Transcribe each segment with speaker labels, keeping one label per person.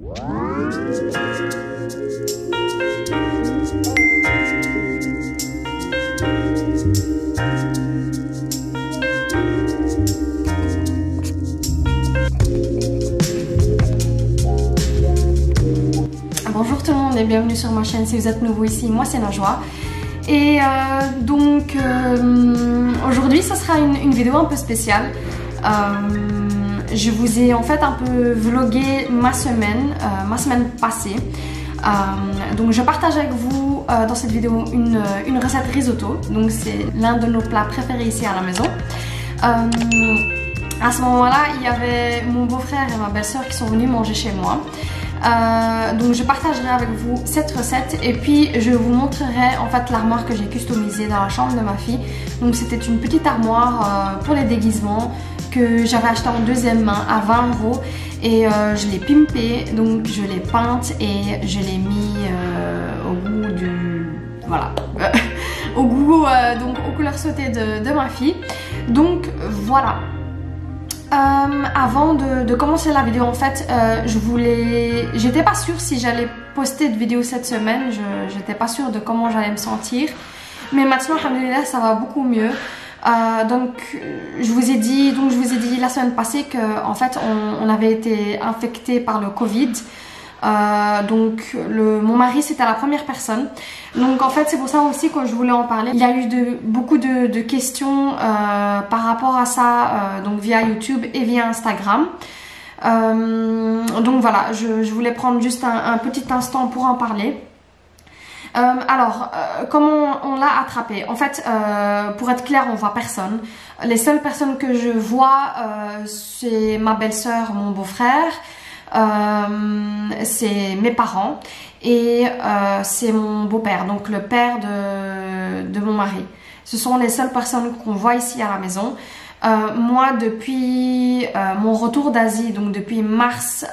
Speaker 1: Bonjour tout le monde et bienvenue sur ma chaîne si vous êtes nouveau ici, moi c'est Najwa. Et aujourd'hui ce sera une vidéo un peu spéciale. Je vous ai en fait un peu vlogué ma semaine passée. Donc je partage avec vous dans cette vidéo une recette risotto. Donc c'est l'un de nos plats préférés ici à la maison. À ce moment-là, il y avait mon beau-frère et ma belle-sœur qui sont venus manger chez moi. Donc je partagerai avec vous cette recette et puis je vous montrerai en fait l'armoire que j'ai customisée dans la chambre de ma fille. Donc c'était une petite armoire pour les déguisements que j'avais acheté en deuxième main à 20 € et je l'ai pimpée, donc je l'ai peinte et je l'ai mis au goût du... voilà, au goût, donc aux couleurs sautées de ma fille. Donc voilà. Avant de commencer la vidéo en fait, j'étais pas sûre si j'allais poster de vidéo cette semaine, j'étais pas sûre de comment j'allais me sentir, mais maintenant alhamdoulilah ça va beaucoup mieux. Donc je vous ai dit la semaine passée que en fait on avait été infecté par le Covid. Donc mon mari c'était la première personne, donc en fait c'est pour ça aussi que je voulais en parler. Il y a eu beaucoup de questions par rapport à ça, donc via YouTube et via Instagram. Donc voilà, je voulais prendre juste un petit instant pour en parler. Alors, comment on l'a attrapé? En fait, pour être clair, on voit personne. Les seules personnes que je vois, c'est ma belle-sœur, mon beau-frère, c'est mes parents et c'est mon beau-père, donc le père de mon mari. Ce sont les seules personnes qu'on voit ici à la maison. Moi, depuis mon retour d'Asie, donc depuis mars,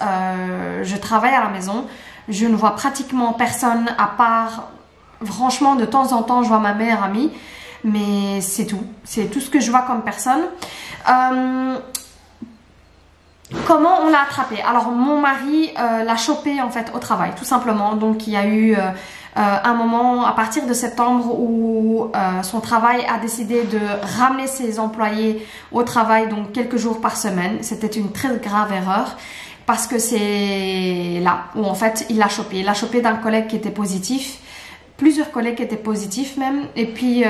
Speaker 1: je travaille à la maison. Je ne vois pratiquement personne à part, franchement, de temps en temps, je vois ma meilleure amie. Mais c'est tout. C'est tout ce que je vois comme personne. Comment on l'a attrapé? Alors, mon mari l'a chopé en fait au travail, tout simplement. Donc, il y a eu un moment à partir de septembre où son travail a décidé de ramener ses employés au travail, donc quelques jours par semaine. C'était une très grave erreur. Parce que c'est là où en fait il l'a chopé. Il l'a chopé d'un collègue qui était positif, plusieurs collègues qui étaient positifs même. Et puis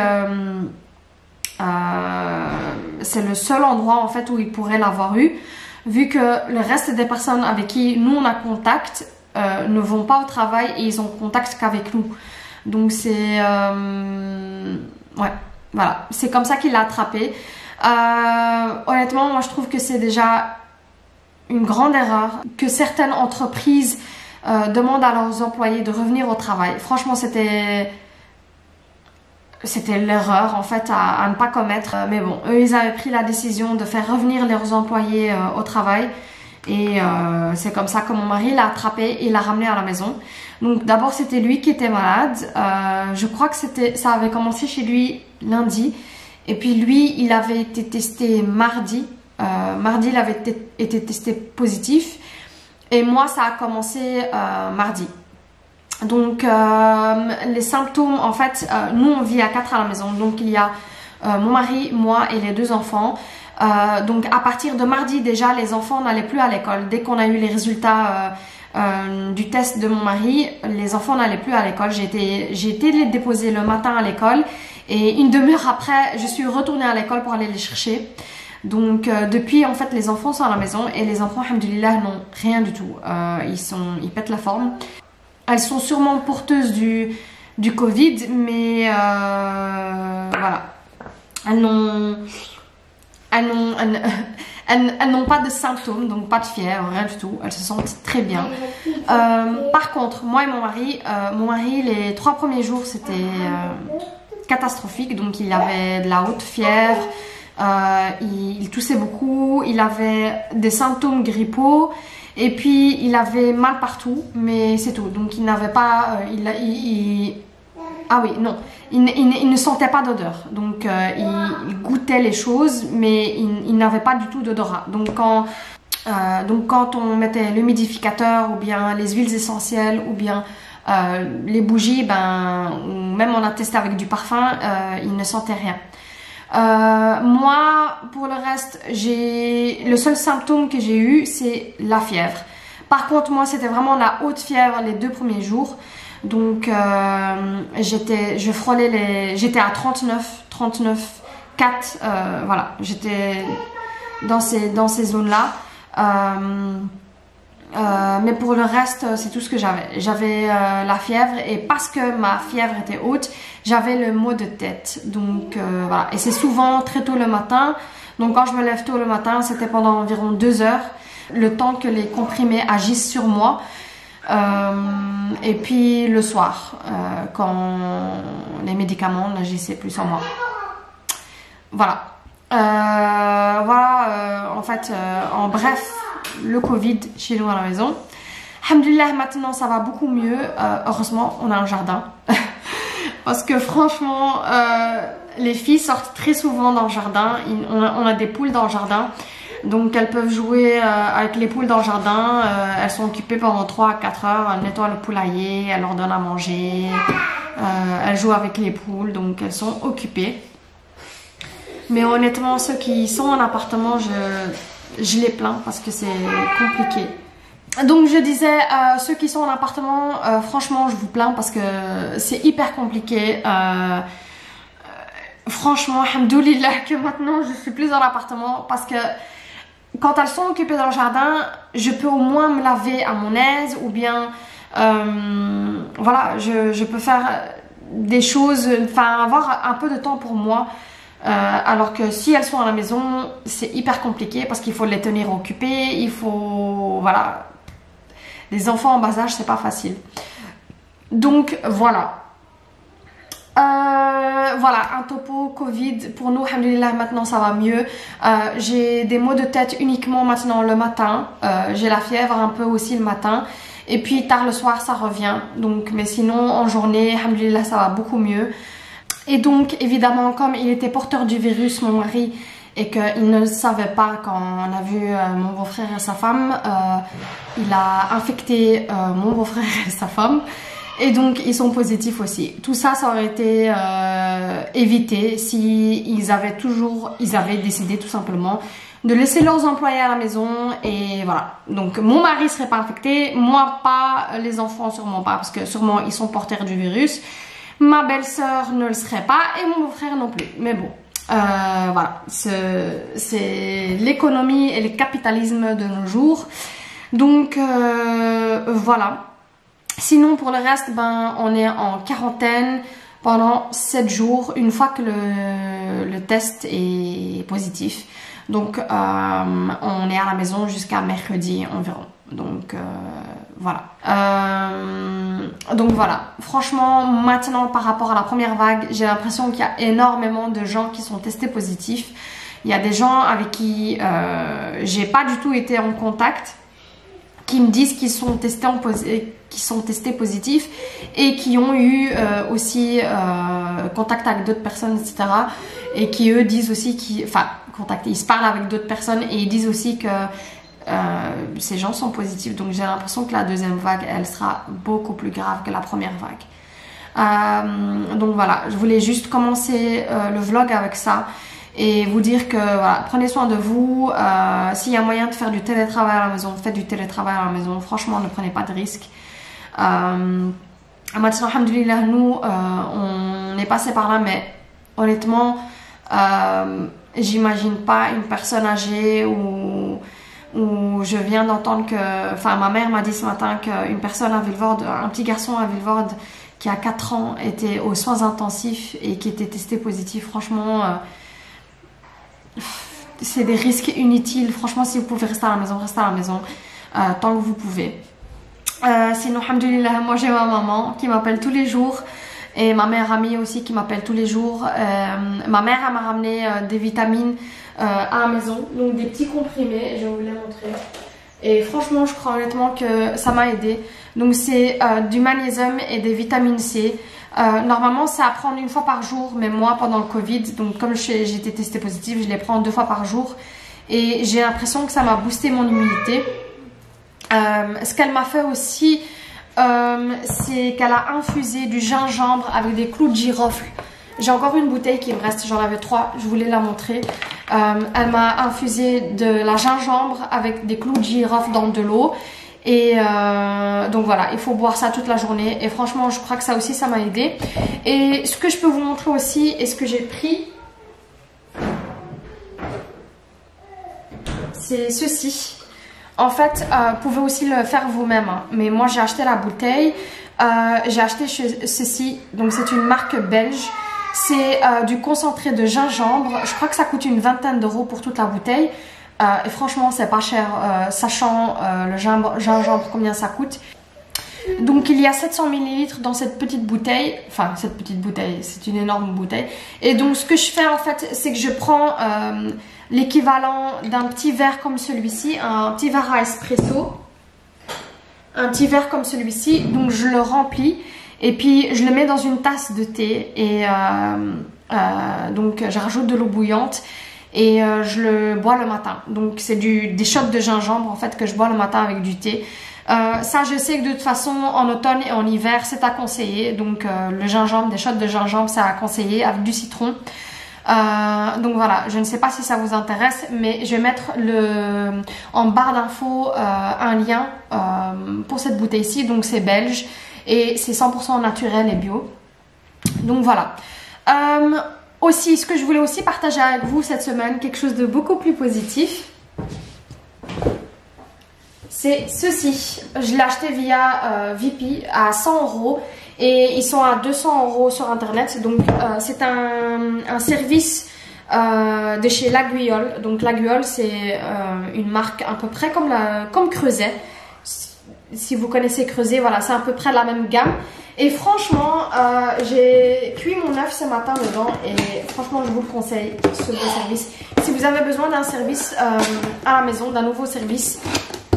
Speaker 1: c'est le seul endroit en fait où il pourrait l'avoir eu, vu que le reste des personnes avec qui nous on a contact ne vont pas au travail et ils ont contact qu'avec nous. Donc c'est ouais, voilà, c'est comme ça qu'il l'a attrapé. Honnêtement, moi je trouve que c'est déjà une grande erreur que certaines entreprises demandent à leurs employés de revenir au travail. Franchement, c'était l'erreur en fait à ne pas commettre. Mais bon, eux, ils avaient pris la décision de faire revenir leurs employés au travail. Et c'est comme ça que mon mari l'a attrapé et l'a ramené à la maison. Donc d'abord, c'était lui qui était malade. Je crois que ça avait commencé chez lui lundi. Et puis lui, il avait été testé mardi. Mardi, il avait été testé positif et moi, ça a commencé mardi. Donc, les symptômes, en fait, nous, on vit à 4 à la maison. Donc, il y a mon mari, moi et les 2 enfants. Donc, à partir de mardi, déjà, les enfants n'allaient plus à l'école. Dès qu'on a eu les résultats du test de mon mari, les enfants n'allaient plus à l'école. J'ai été les déposer le matin à l'école et une demi-heure après, je suis retournée à l'école pour aller les chercher. Donc depuis en fait les enfants sont à la maison et les enfants alhamdoulilah n'ont rien du tout, ils pètent la forme. Elles sont sûrement porteuses du Covid, mais voilà, elles n'ont pas de symptômes, donc pas de fièvre, rien du tout, elles se sentent très bien. Par contre, moi et mon mari les 3 premiers jours c'était catastrophique, donc il avait de la haute fièvre. Il toussait beaucoup, il avait des symptômes grippaux et puis il avait mal partout, mais c'est tout. Donc il n'avait pas, ah oui, non, il ne sentait pas d'odeur. Donc il goûtait les choses, mais il n'avait pas du tout d'odorat. Donc Donc quand on mettait l'humidificateur ou bien les huiles essentielles ou bien les bougies, ou même on a testé avec du parfum, il ne sentait rien. Moi, pour le reste, le seul symptôme que j'ai eu, c'est la fièvre. Par contre, moi, c'était vraiment la haute fièvre les 2 premiers jours. Donc, je frôlais j'étais à 39,4. Voilà, j'étais dans ces zones-là. Mais pour le reste, c'est tout ce que j'avais. J'avais la fièvre et parce que ma fièvre était haute, j'avais le maux de tête. Donc voilà, et c'est souvent très tôt le matin. Donc quand je me lève tôt le matin, c'était pendant environ 2 heures, le temps que les comprimés agissent sur moi. Et puis le soir, quand les médicaments n'agissaient plus sur moi. Voilà. En fait, en bref, le Covid chez nous à la maison. Alhamdulillah, maintenant ça va beaucoup mieux. Heureusement, on a un jardin. Parce que franchement, les filles sortent très souvent dans le jardin. On a des poules dans le jardin. Donc elles peuvent jouer avec les poules dans le jardin. Elles sont occupées pendant 3 à 4 heures. Elles nettoient le poulailler, elles leur donnent à manger. Elles jouent avec les poules, donc elles sont occupées. Mais honnêtement, ceux qui sont en appartement, je les plains parce que c'est compliqué. Donc je disais, ceux qui sont en appartement, franchement je vous plains parce que c'est hyper compliqué. Franchement, alhamdoulilah que maintenant je suis plus en appartement parce que quand elles sont occupées dans le jardin, je peux au moins me laver à mon aise ou bien voilà, je peux faire des choses, enfin avoir un peu de temps pour moi. Alors que si elles sont à la maison, c'est hyper compliqué parce qu'il faut les tenir occupées, il faut, voilà, les enfants en bas âge, c'est pas facile. Donc voilà. Voilà, un topo Covid pour nous, alhamdoulilah, maintenant ça va mieux. J'ai des maux de tête uniquement maintenant le matin. J'ai la fièvre un peu aussi le matin. Et puis tard le soir ça revient. Donc, mais sinon en journée, alhamdoulilah, ça va beaucoup mieux. Et donc évidemment, comme il était porteur du virus, mon mari, et qu'il ne le savait pas quand on a vu mon beau-frère et sa femme, il a infecté mon beau-frère et sa femme. Et donc ils sont positifs aussi. Tout ça, ça aurait été évité si ils avaient décidé tout simplement de laisser leurs employés à la maison. Et voilà. Donc mon mari serait pas infecté, moi pas, les enfants sûrement pas, parce que sûrement ils sont porteurs du virus. Ma belle-sœur ne le serait pas et mon beau-frère non plus. Mais bon, voilà, c'est l'économie et le capitalisme de nos jours. Donc voilà. Sinon pour le reste, on est en quarantaine pendant 7 jours une fois que le test est positif. Donc on est à la maison jusqu'à mercredi environ. Donc voilà. Donc voilà. Franchement, maintenant par rapport à la première vague, j'ai l'impression qu'il y a énormément de gens qui sont testés positifs. Il y a des gens avec qui j'ai pas du tout été en contact, qui me disent qu'ils sont testés positifs et qui ont eu aussi contact avec d'autres personnes, etc. Et qui eux disent aussi ils se parlent avec d'autres personnes et ils disent aussi que ces gens sont positifs. Donc j'ai l'impression que la deuxième vague, elle sera beaucoup plus grave que la première vague. Donc voilà, je voulais juste commencer le vlog avec ça et vous dire que voilà, prenez soin de vous. S'il y a moyen de faire du télétravail à la maison, faites du télétravail à la maison. Franchement, ne prenez pas de risques. Maintenant, alhamdoulilah, nous on est passé par là, mais honnêtement j'imagine pas une personne âgée où je viens d'entendre que, enfin ma mère m'a dit ce matin qu'une personne à Vilvoorde, un petit garçon à Vilvoorde qui a 4 ans était aux soins intensifs et qui était testé positif. Franchement c'est des risques inutiles. Franchement, si vous pouvez rester à la maison, restez à la maison tant que vous pouvez. Sinon, alhamdoulilah, moi j'ai ma maman qui m'appelle tous les jours et ma mère amie aussi qui m'appelle tous les jours. Ma mère m'a ramené des vitamines à la maison, donc des petits comprimés, je vais vous les montrer. Et franchement, je crois honnêtement que ça m'a aidé. Donc c'est du magnésium et des vitamines C. Normalement c'est à prendre 1 fois par jour, mais moi pendant le Covid, donc comme j'ai été testée positive, je les prends 2 fois par jour. et j'ai l'impression que ça m'a boosté mon immunité. Ce qu'elle m'a fait aussi, c'est qu'elle a infusé du gingembre avec des clous de girofle. J'ai encore une bouteille qui me reste, j'en avais 3, je voulais la montrer. Elle m'a infusé de la gingembre avec des clous de girofle dans de l'eau. Et donc voilà, il faut boire ça toute la journée. Et franchement, je crois que ça aussi, ça m'a aidé. Et ce que je peux vous montrer aussi, et ce que j'ai pris, c'est ceci. En fait, vous pouvez aussi le faire vous-même. Hein. Mais moi, j'ai acheté la bouteille. J'ai acheté ceci. Donc, c'est une marque belge. C'est du concentré de gingembre. Je crois que ça coûte une vingtaine d'euros pour toute la bouteille. Et franchement, c'est pas cher, sachant le gingembre, combien ça coûte. Donc, il y a 700 ml dans cette petite bouteille. Enfin, cette petite bouteille, c'est une énorme bouteille. Et donc, ce que je fais, en fait, c'est que je prends l'équivalent d'un petit verre comme celui-ci, un petit verre à espresso. Un petit verre comme celui-ci. Donc, je le remplis. Et puis, je le mets dans une tasse de thé. Et donc, je rajoute de l'eau bouillante. Et je le bois le matin. Donc, c'est des shots de gingembre, en fait, que je bois le matin avec du thé. Ça, je sais que de toute façon, en automne et en hiver, c'est à conseiller. Donc, le gingembre, des shots de gingembre, c'est à conseiller avec du citron. Donc voilà, je ne sais pas si ça vous intéresse, mais je vais mettre en barre d'infos un lien pour cette bouteille-ci. Donc, c'est belge. Et c'est 100% naturel et bio. Donc voilà. Aussi, ce que je voulais aussi partager avec vous cette semaine, quelque chose de beaucoup plus positif. C'est ceci. Je l'ai acheté via Vipi à 100 € et ils sont à 200 € sur internet. Donc c'est un service de chez L'Aguillole. Donc L'Aguillole, c'est une marque à peu près comme Creuset. Si vous connaissez Creuset, voilà, c'est à peu près la même gamme. Et franchement, j'ai cuit mon œuf ce matin dedans et franchement, je vous le conseille, ce beau service. Si vous avez besoin d'un service à la maison, d'un nouveau service,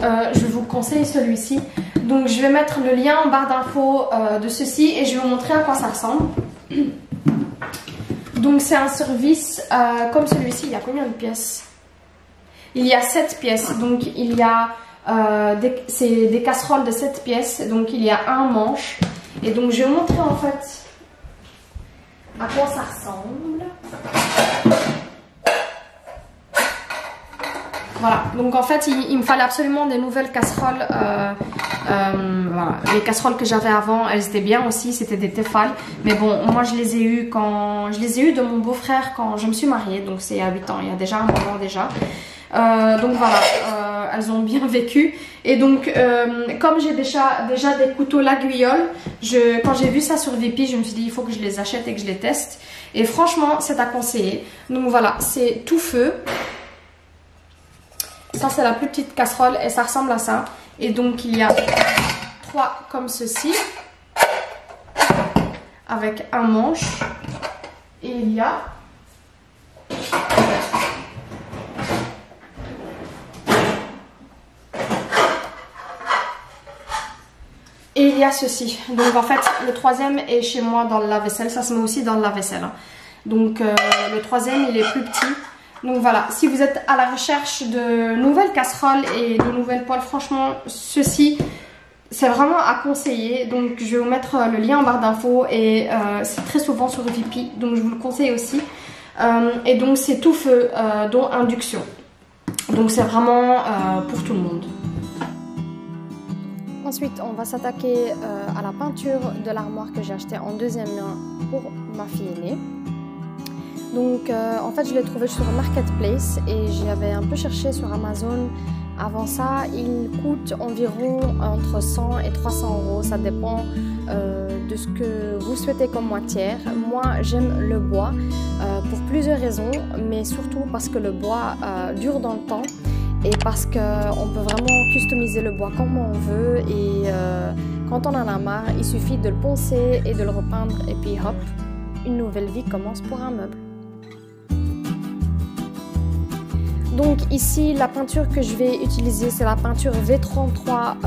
Speaker 1: je vous conseille celui-ci. Donc, je vais mettre le lien en barre d'infos de ceci et je vais vous montrer à quoi ça ressemble. Donc, c'est un service comme celui-ci. Il y a combien de pièces? Il y a 7 pièces. Donc, il y a... c'est des casseroles de 7 pièces, donc il y a un manche. Et donc je vais vous montrer en fait à quoi ça ressemble. Voilà, donc en fait il me fallait absolument des nouvelles casseroles. Voilà. Les casseroles que j'avais avant, elles étaient bien aussi, c'était des Tefal. Mais bon, moi je les ai eues de mon beau-frère quand je me suis mariée, donc c'est il y a 8 ans, il y a déjà un moment déjà. Donc voilà, elles ont bien vécu. Et donc, comme j'ai déjà des couteaux L'Aguillole, quand j'ai vu ça sur Vipi, je me suis dit il faut que je les achète et que je les teste. Et franchement, c'est à conseiller. Donc voilà, c'est tout feu. Ça, c'est la plus petite casserole et ça ressemble à ça. Et donc, il y a 3 comme ceci, avec un manche. Et il y a... Et il y a ceci. Donc en fait, le 3e est chez moi dans le lave-vaisselle. Ça se met aussi dans le lave-vaisselle. Hein. Donc le 3e, il est plus petit. Donc voilà, si vous êtes à la recherche de nouvelles casseroles et de nouvelles poêles, franchement, ceci, c'est vraiment à conseiller. Donc je vais vous mettre le lien en barre d'infos et c'est très souvent sur Vipi. Donc je vous le conseille aussi. Et donc c'est tout feu, dont induction. Donc c'est vraiment pour tout le monde. Ensuite, on va s'attaquer à la peinture de l'armoire que j'ai achetée en 2e main pour ma fille aînée. Donc, en fait, je l'ai trouvée sur Marketplace et j'avais un peu cherché sur Amazon. Avant ça, il coûte environ entre 100 et 300 €. Ça dépend de ce que vous souhaitez comme matière. Moi, j'aime le bois pour plusieurs raisons, mais surtout parce que le bois dure dans le temps. Et parce qu'on peut vraiment customiser le bois comme on veut et quand on en a marre, il suffit de le poncer et de le repeindre et puis hop, une nouvelle vie commence pour un meuble. Donc ici, la peinture que je vais utiliser, c'est la peinture V33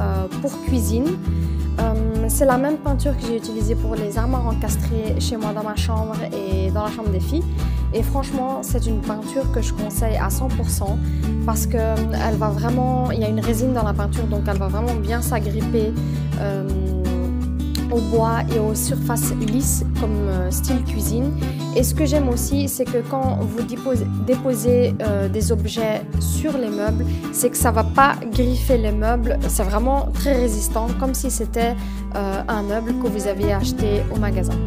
Speaker 1: pour cuisine. C'est la même peinture que j'ai utilisée pour les armoires encastrées chez moi dans ma chambre et dans la chambre des filles. Et franchement, c'est une peinture que je conseille à 100% parce que elle va vraiment, il y a une résine dans la peinture, donc elle va vraiment bien s'agripper au bois et aux surfaces lisses comme style cuisine. Et ce que j'aime aussi, c'est que quand vous déposez des objets sur les meubles, c'est que ça va pas griffer les meubles, c'est vraiment très résistant, comme si c'était un meuble que vous aviez acheté au magasin.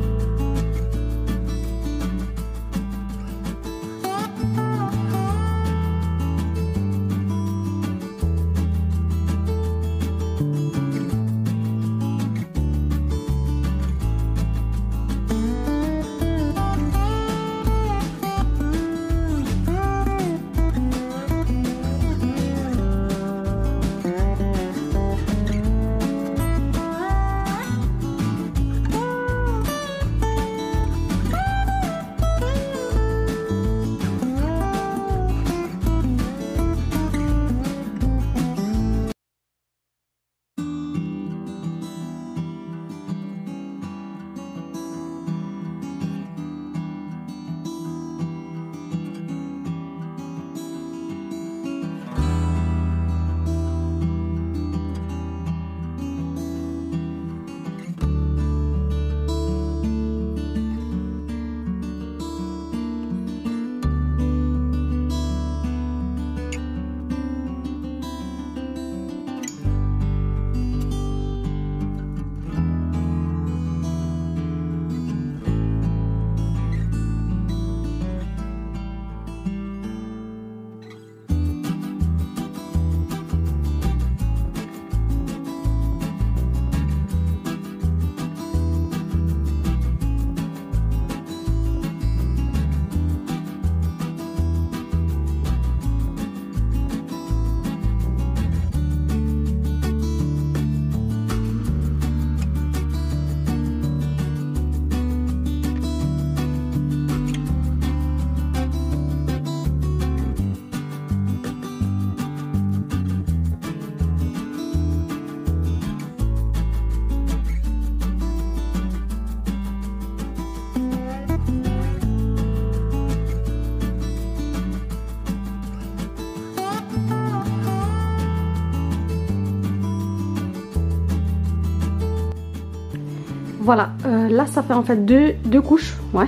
Speaker 2: Voilà, là ça fait en fait deux couches, ouais.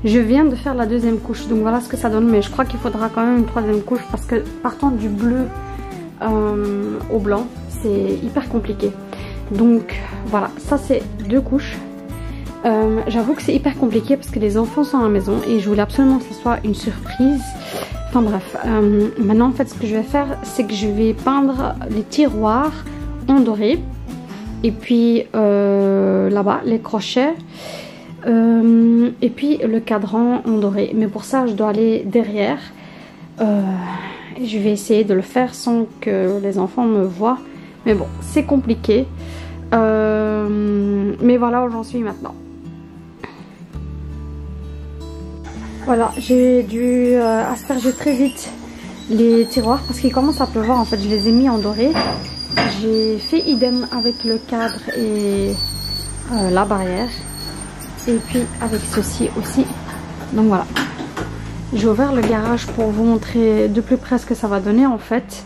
Speaker 2: Je viens de faire la deuxième couche, donc voilà ce que ça donne, mais je crois qu'il faudra quand même une troisième couche parce que partant du bleu au blanc, c'est hyper compliqué. Donc voilà, ça c'est deux couches. J'avoue que c'est hyper compliqué parce que les enfants sont à la maison et je voulais absolument que ce soit une surprise. Enfin bref, maintenant en fait ce que je vais faire, c'est que je vais peindre les tiroirs en doré. Et puis là-bas, les crochets. Et puis le cadran en doré. Mais pour ça, je dois aller derrière. Je vais essayer de le faire sans que les enfants me voient. Mais bon, c'est compliqué. Mais voilà où j'en suis maintenant. Voilà, j'ai dû asperger très vite les tiroirs parce qu'il commence à pleuvoir. En fait, je les ai mis en doré. J'ai fait idem avec le cadre et la barrière. Et puis avec ceci aussi. Donc voilà. J'ai ouvert le garage pour vous montrer de plus près ce que ça va donner en fait.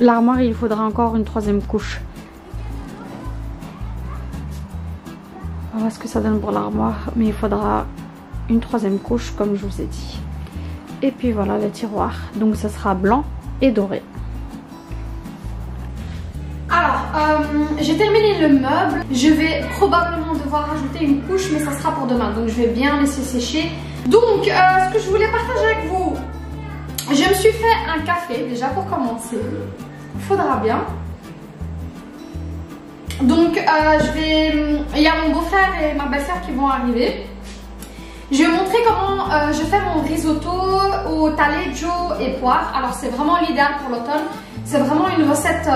Speaker 2: L'armoire, il faudra encore une troisième couche. Voilà ce que ça donne pour l'armoire. Mais il faudra une troisième couche comme je vous ai dit. Et puis voilà les tiroirs. Donc ça sera blanc et doré.
Speaker 1: Alors, j'ai terminé le meuble. Je vais probablement devoir rajouter une couche, mais ça sera pour demain. Donc, je vais bien laisser sécher. Donc, ce que je voulais partager avec vous, je me suis fait un café, déjà pour commencer. Il faudra bien. Donc, il y a mon beau-frère et ma belle-sœur qui vont arriver. Je vais montrer comment je fais mon risotto au taleggio et poire. Alors, c'est vraiment l'idéal pour l'automne. C'est vraiment une recette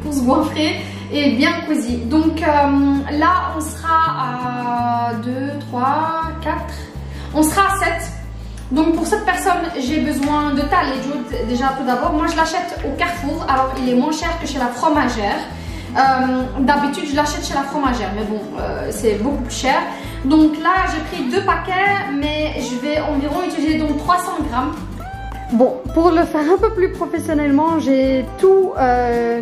Speaker 1: pour se goinfrer et bien cosy. Donc là, on sera à 2, 3, 4. On sera à 7. Donc pour cette personne, j'ai besoin de taleggio déjà tout d'abord. Moi, je l'achète au Carrefour. Alors, il est moins cher que chez la fromagère. D'habitude, je l'achète chez la fromagère, mais bon, c'est beaucoup plus cher. Donc là, j'ai pris 2 paquets, mais je vais environ utiliser donc 300 grammes.
Speaker 2: Bon, pour le faire un peu plus professionnellement, j'ai tout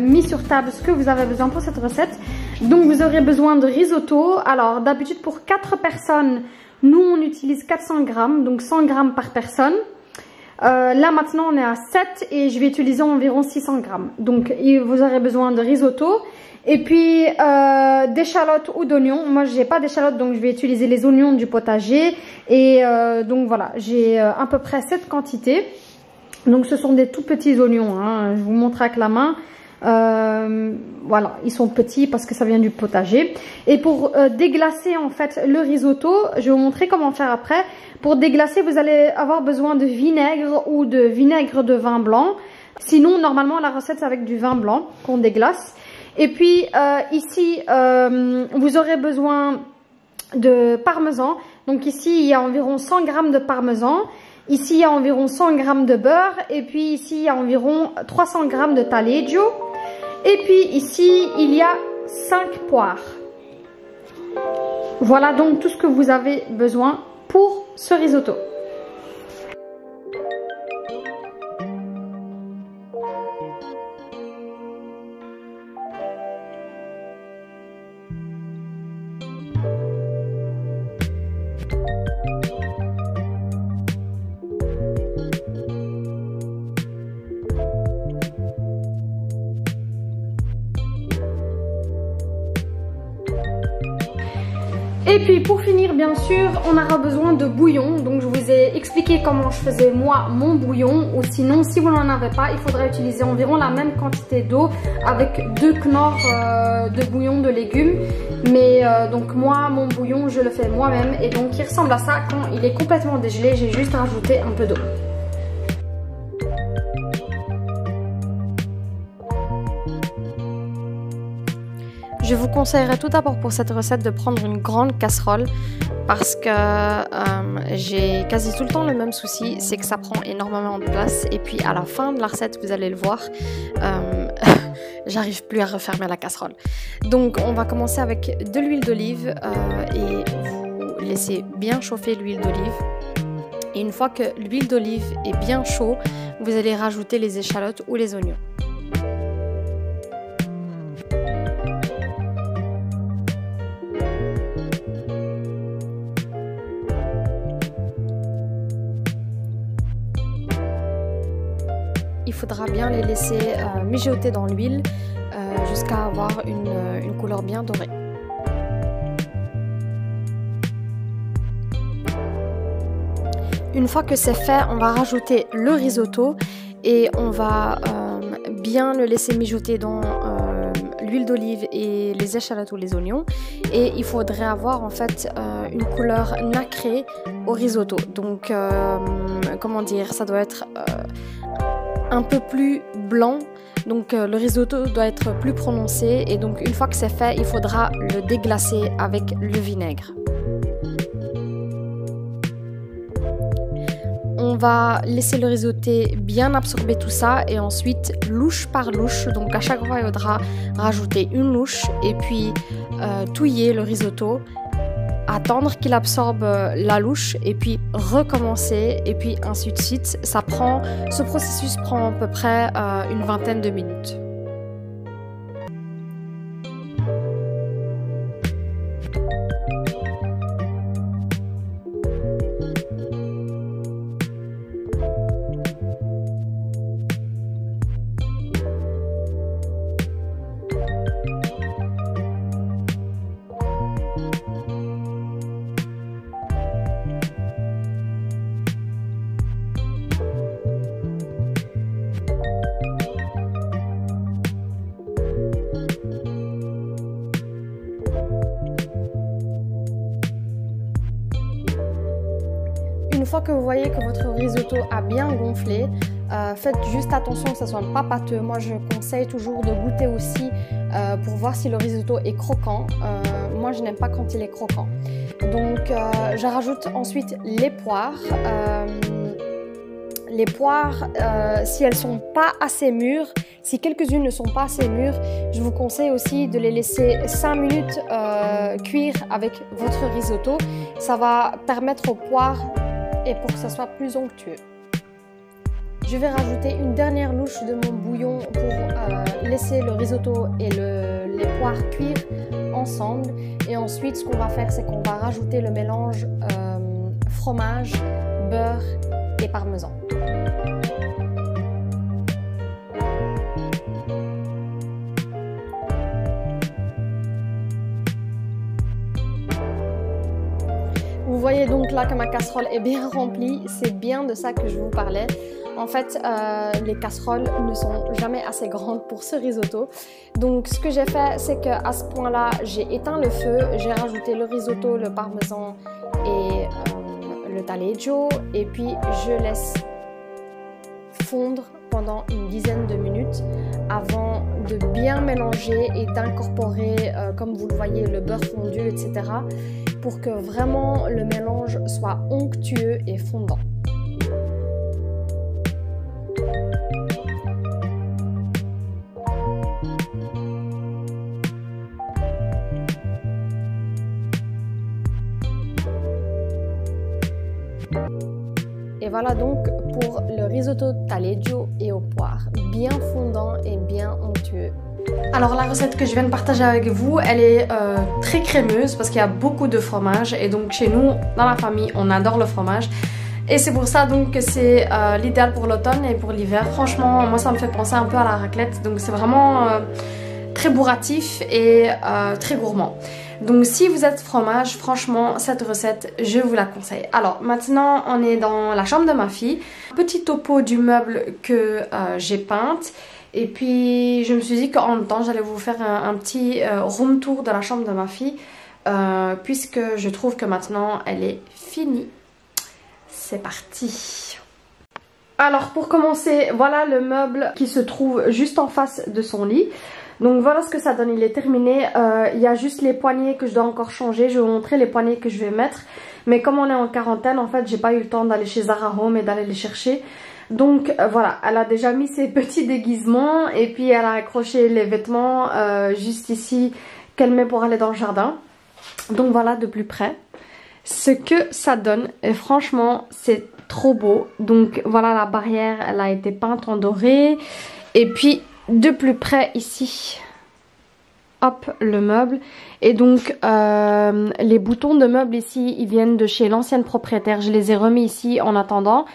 Speaker 2: mis sur table ce que vous avez besoin pour cette recette. Donc vous aurez besoin de risotto. Alors d'habitude pour 4 personnes, nous on utilise 400 grammes, donc 100 grammes par personne. Là maintenant on est à 7 et je vais utiliser environ 600 grammes. Donc vous aurez besoin de risotto. Et puis d'échalotes ou d'oignons. Moi j'ai pas d'échalotes donc je vais utiliser les oignons du potager. Et donc voilà, j'ai à peu près cette quantité. Donc ce sont des tout petits oignons, hein. Je vous montre avec la main. Voilà, ils sont petits parce que ça vient du potager. Et pour déglacer en fait le risotto, je vais vous montrer comment faire après. Pour déglacer, vous allez avoir besoin de vinaigre ou de vinaigre de vin blanc. Sinon, normalement, la recette c'est avec du vin blanc qu'on déglace. Et puis ici, vous aurez besoin de parmesan. Donc ici, il y a environ 100 grammes de parmesan. Ici, il y a environ 100 grammes de beurre. Et puis ici, il y a environ 300 grammes de taleggio. Et puis ici, il y a 5 poires. Voilà donc tout ce que vous avez besoin pour ce risotto. Et puis pour finir, bien sûr, on aura besoin de bouillon. Donc je vous ai expliqué comment je faisais moi mon bouillon. Ou sinon, si vous n'en avez pas, il faudra utiliser environ la même quantité d'eau avec 2 knorrs de bouillon de légumes. Mais donc moi, mon bouillon, je le fais moi-même. Et donc il ressemble à ça. Quand il est complètement dégelé, j'ai juste rajouté un peu d'eau. Je vous conseillerais tout d'abord pour cette recette de prendre une grande casserole parce que j'ai quasi tout le temps le même souci, c'est que ça prend énormément de place et puis à la fin de la recette, vous allez le voir, j'arrive plus à refermer la casserole. Donc on va commencer avec de l'huile d'olive et vous laissez bien chauffer l'huile d'olive. Et une fois que l'huile d'olive est bien chaude, vous allez rajouter les échalotes ou les oignons. Il faudra bien les laisser mijoter dans l'huile jusqu'à avoir une couleur bien dorée. Une fois que c'est fait, on va rajouter le risotto et on va bien le laisser mijoter dans l'huile d'olive et les échalotes ou les oignons. Et il faudrait avoir en fait une couleur nacrée au risotto. Donc, comment dire, ça doit être un peu plus blanc, donc le risotto doit être plus prononcé et donc une fois que c'est fait, il faudra le déglacer avec le vinaigre. On va laisser le risotté bien absorber tout ça et ensuite louche par louche, donc à chaque fois il faudra rajouter une louche et puis touiller le risotto, attendre qu'il absorbe la louche et puis recommencer et puis ainsi de suite. Ce processus prend à peu près une vingtaine de minutes. Une fois que vous voyez que votre risotto a bien gonflé, faites juste attention que ça soit pas pâteux. Moi, je conseille toujours de goûter aussi pour voir si le risotto est croquant. Moi, je n'aime pas quand il est croquant. Donc, je rajoute ensuite les poires.
Speaker 1: les poires, si elles sont pas assez mûres, si quelques-unes ne sont pas assez mûres, je vous conseille aussi de les laisser 5 minutes cuire avec votre risotto. Ça va permettre aux poires et pour que ça soit plus onctueux. Je vais rajouter une dernière louche de mon bouillon pour laisser le risotto et les poires cuire ensemble. Et ensuite, ce qu'on va faire, c'est qu'on va rajouter le mélange fromage, beurre et parmesan. Vous voyez donc là que ma casserole est bien remplie, c'est bien de ça que je vous parlais. En fait, les casseroles ne sont jamais assez grandes pour ce risotto. Donc ce que j'ai fait, c'est qu'à ce point-là, j'ai éteint le feu, j'ai rajouté le risotto, le parmesan et le taleggio. Et puis je laisse fondre pendant une dizaine de minutes avant de bien mélanger et d'incorporer, comme vous le voyez, le beurre fondu, etc. pour que vraiment le mélange soit onctueux et fondant. Et voilà donc pour le risotto taleggio et aux poires, bien fondant et bien onctueux. Alors la recette que je viens de partager avec vous, elle est très crémeuse parce qu'il y a beaucoup de fromage et donc chez nous, dans la famille, on adore le fromage. Et c'est pour ça donc que c'est l'idéal pour l'automne et pour l'hiver. Franchement, moi ça me fait penser un peu à la raclette, donc c'est vraiment très bourratif et très gourmand. Donc si vous êtes fromage, franchement cette recette je vous la conseille. Alors maintenant on est dans la chambre de ma fille. Petit topo du meuble que j'ai peinte. Et puis je me suis dit qu'en même temps j'allais vous faire un petit room tour de la chambre de ma fille. Puisque je trouve que maintenant elle est finie. C'est parti. Alors pour commencer, voilà le meuble qui se trouve juste en face de son lit. Donc voilà ce que ça donne, il est terminé. Il y a juste les poignées que je dois encore changer. Je vais vous montrer les poignées que je vais mettre. Mais comme on est en quarantaine, en fait, j'ai pas eu le temps d'aller chez Zara Home et d'aller les chercher. Donc voilà, elle a déjà mis ses petits déguisements. Et puis elle a accroché les vêtements juste ici qu'elle met pour aller dans le jardin. Donc voilà de plus près ce que ça donne. Et franchement, c'est trop beau. Donc voilà, la barrière, elle a été peinte en doré. Et puis de plus près ici, hop, le meuble. Et donc les boutons de meuble ici, ils viennent de chez l'ancienne propriétaire. Je les ai remis ici en attendant.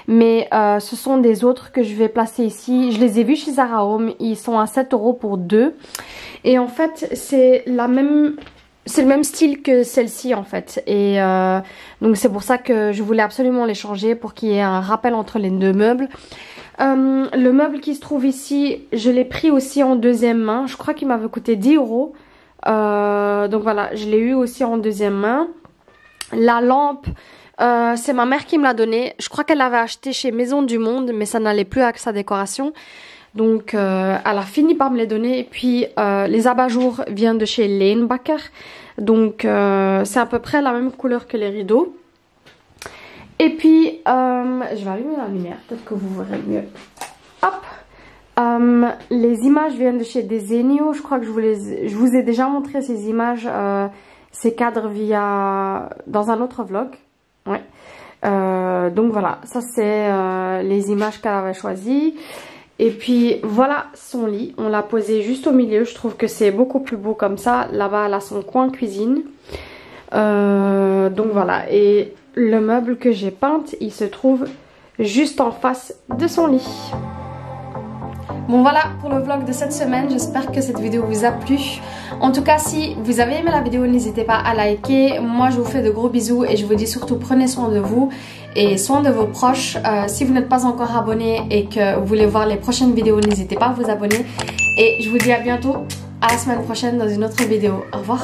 Speaker 1: Mais ce sont des autres que je vais placer ici. Je les ai vus chez Zara Home. Ils sont à 7 € pour 2. Et en fait, c'est le même style que celle-ci en fait. Et donc c'est pour ça que je voulais absolument les changer pour qu'il y ait un rappel entre les deux meubles. Le meuble qui se trouve ici, je l'ai pris aussi en deuxième main. Je crois qu'il m'avait coûté 10 €. Donc voilà, je l'ai eu aussi en deuxième main. La lampe, c'est ma mère qui me l'a donnée. Je crois qu'elle l'avait acheté chez Maison du Monde, mais ça n'allait plus avec sa décoration. Donc elle a fini par me les donner. Et puis les abat-jours viennent de chez Leenbakker. Donc c'est à peu près la même couleur que les rideaux. Et puis, je vais allumer la lumière, peut-être que vous verrez mieux. Hop, les images viennent de chez Desenio. Je crois que je vous ai déjà montré ces images, ces cadres dans un autre vlog. Ouais. Donc voilà, ça c'est les images qu'elle avait choisies. Et puis voilà son lit, on l'a posé juste au milieu. Je trouve que c'est beaucoup plus beau comme ça. Là-bas, elle a son coin cuisine. Donc voilà, et le meuble que j'ai peint, il se trouve juste en face de son lit. Bon voilà pour le vlog de cette semaine, j'espère que cette vidéo vous a plu. En tout cas, si vous avez aimé la vidéo, n'hésitez pas à liker. Moi je vous fais de gros bisous et je vous dis surtout prenez soin de vous et soin de vos proches. Si vous n'êtes pas encore abonné et que vous voulez voir les prochaines vidéos, n'hésitez pas à vous abonner. Et je vous dis à bientôt, à la semaine prochaine dans une autre vidéo. Au revoir.